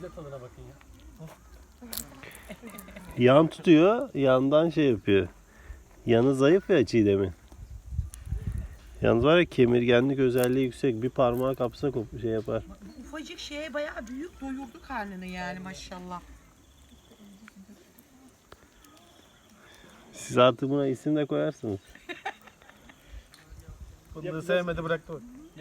Siz de tadına bakın ya. Yan tutuyor, yandan şey yapıyor. Yanı zayıf ya Çiğdem'in. Yalnız var ya, kemirgenlik özelliği yüksek. Bir parmağı kapsa şey yapar. Ufacık şeye bayağı büyük doyurdu karnını yani maşallah. Siz artık buna isim de koyarsınız. Fındığı sevmedi, bıraktı bak.